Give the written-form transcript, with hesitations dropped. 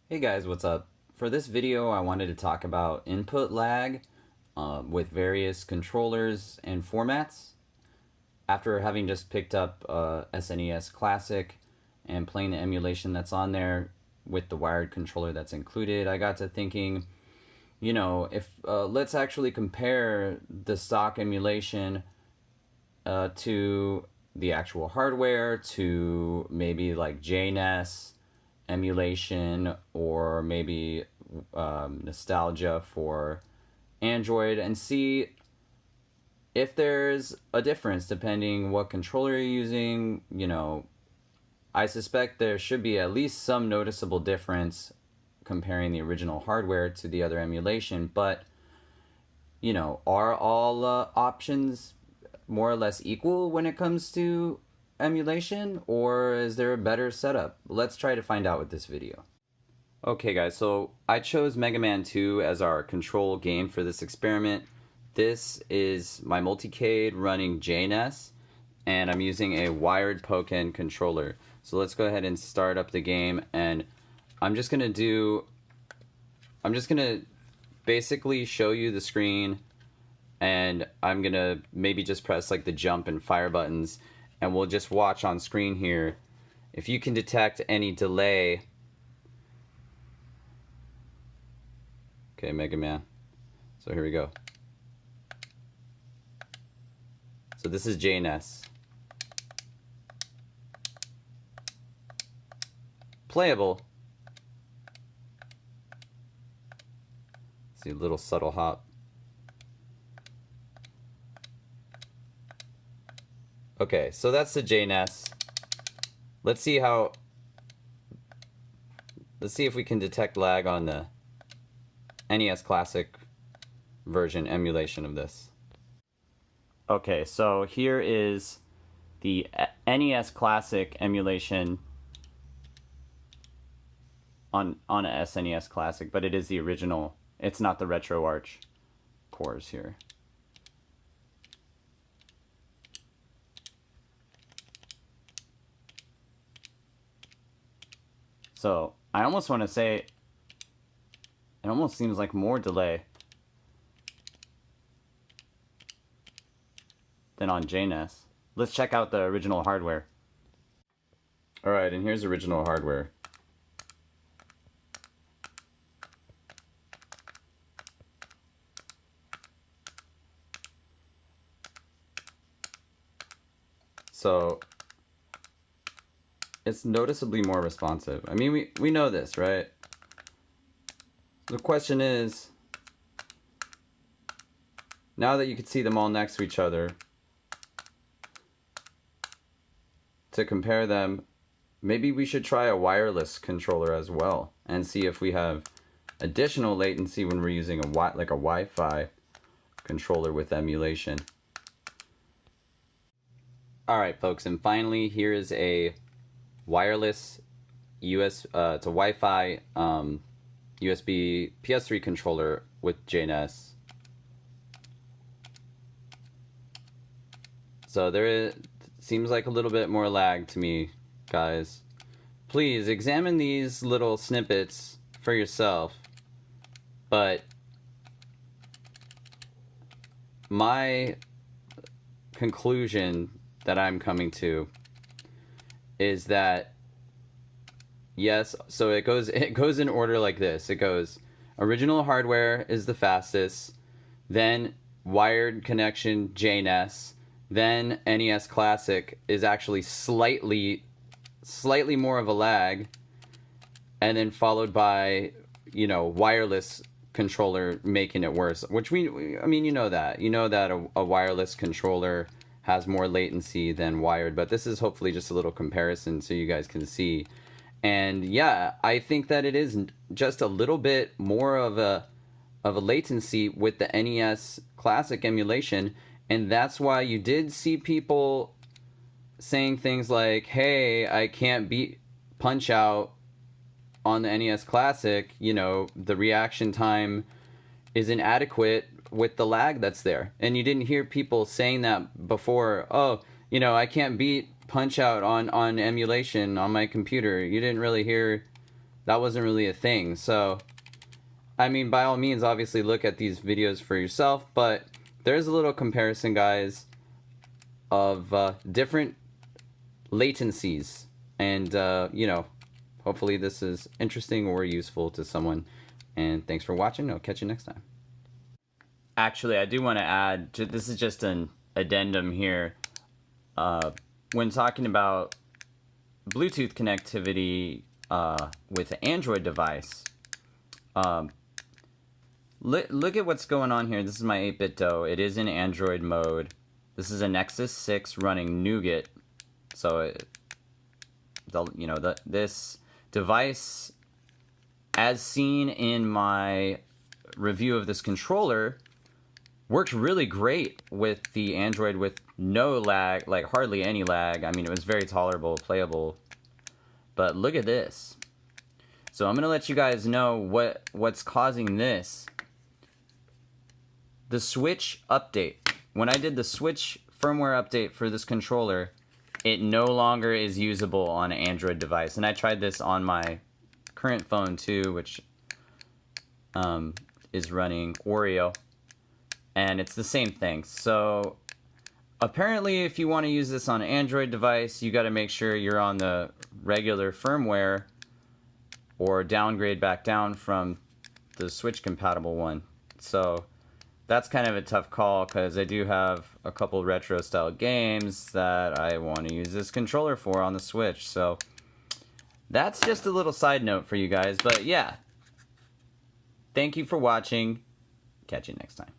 Hey guys, what's up? For this video, I wanted to talk about input lag with various controllers and formats. After having just picked up SNES Classic and playing the emulation that's on there with the wired controller that's included, I got to thinking, if let's actually compare the stock emulation to the actual hardware, to maybe like Jnes emulation, or maybe nostalgia for Android, and see if there's a difference depending what controller you're using. I suspect there should be at least some noticeable difference comparing the original hardware to the other emulation, but are all options more or less equal when it comes to emulation, or is there a better setup? Let's try to find out with this video. Okay guys, so I chose Mega Man 2 as our control game for this experiment. This is my multicade running Jnes, and I'm using a wired Pokken controller. So let's go ahead and start up the game, and I'm just gonna basically show you the screen, and I'm gonna maybe just press like the jump and fire buttons, and we'll just watch on screen here if you can detect any delay. Okay, Mega Man. So here we go. So this is Jnes. Playable. See a little subtle hop. Okay, so that's the Jnes. Let's see if we can detect lag on the NES Classic version emulation of this. Okay, so here is the NES Classic emulation on a SNES Classic, but it is the original. It's not the RetroArch cores here. So I almost want to say it almost seems like more delay than on Jnes. Let's check out the original hardware. Alright, and here's original hardware. So it's noticeably more responsive. I mean, we know this, right? The question is, now that you can see them all next to each other, to compare them, maybe we should try a wireless controller as well and see if we have additional latency when we're using a Wi-Fi controller with emulation. Alright folks, and finally here is a wireless it's a Wi-Fi USB PS3 controller with Jnes. So seems like a little bit more lag to me, guys. Please examine these little snippets for yourself. But my conclusion that I'm coming to is that yes, so it goes in order like this. It goes original hardware is the fastest, then wired connection Jnes, then NES Classic is actually slightly more of a lag, and then followed by wireless controller making it worse, which I mean, you know that a wireless controller has more latency than wired, but this is hopefully just a little comparison so you guys can see. And yeah, I think that it is just a little bit more of a latency with the NES Classic emulation, and that's why you did see people saying things like, hey, I can't beat Punch-Out on the NES Classic, the reaction time is inadequate with the lag that's there. And you didn't hear people saying that before, oh, I can't beat Punch-Out on emulation on my computer. You didn't really hear that wasn't really a thing. So, I mean, by all means, obviously look at these videos for yourself, but there's a little comparison, guys, of different latencies. And, you know, hopefully this is interesting or useful to someone. And thanks for watching. I'll catch you next time. Actually, I do want to add, this is just an addendum here. When talking about Bluetooth connectivity with an Android device, look at what's going on here. This is my 8-bit DOE. It is in Android mode. This is a Nexus 6 running Nougat. So, this device, as seen in my review of this controller, worked really great with the Android with no lag, like hardly any lag. I mean, it was very tolerable, playable. But look at this. So I'm going to let you guys know what's causing this. The Switch update. When I did the Switch firmware update for this controller, it no longer is usable on an Android device. And I tried this on my current phone too, which is running Oreo. And it's the same thing. So apparently if you want to use this on an Android device, you got to make sure you're on the regular firmware or downgrade back down from the Switch compatible one. So that's kind of a tough call because I do have a couple retro style games that I want to use this controller for on the Switch. So that's just a little side note for you guys. But yeah, thank you for watching. Catch you next time.